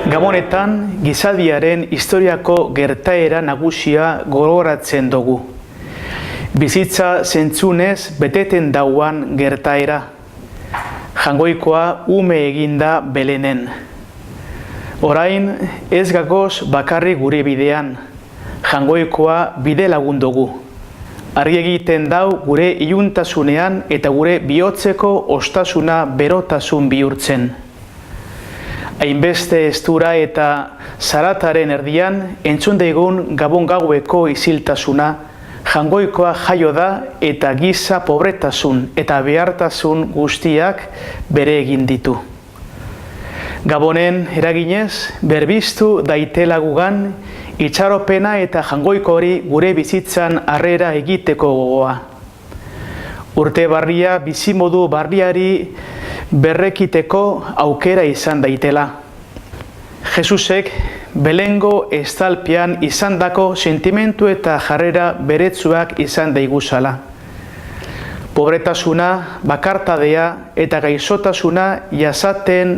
Gabonetan, gizadiaren historiako gertaera nagusia gogoratzen dugu. Bizitza zentzunez beteten dauan gertaera. Jangoikoa ume eginda Belenen. Orain ez gagoz bakarri gure bidean. Jangoikoa bide lagun dugu. Argi egiten dau gure iluntasunean eta gure bihotzeko ostasuna berotasun bihurtzen. Hainbeste estura eta zarataren erdian entzun daigun Gabon gaueko isiltasuna, jangoikoa jaio da eta giza pobretasun eta behartasun guztiak bere egin ditu. Gabonen eraginez, berbiztu daitela gugan, itxaropena eta jangoiko hori gure bizitzan harrera egiteko gogoa. Urte barria bizimodu barriari berrekiteko aukera izan daitela. Jesusek Belengo estalpian izandako sentimentu eta jarrera beretsuak izan daiguzala. Pobretasuna, bakartadea eta gaizotasuna jasaten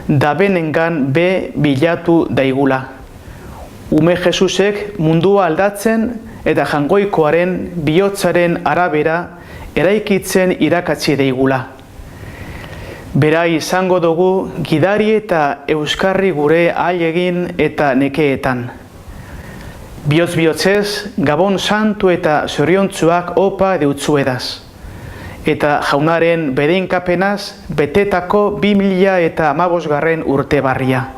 dabenengan be bilatu daigula. Ume Jesusek mundua aldatzen eta jangoikoaren bihotzaren arabera eraikitzen irakatsi daigula. Bera izango dugu gidari eta euskarri gure ahalegin eta nekeetan. Bihotz-bihotzez, Gabon santu eta zoriontsuak opa deutzuedaz. Eta jaunaren bedeinkapenaz betetako 2015 urte barria.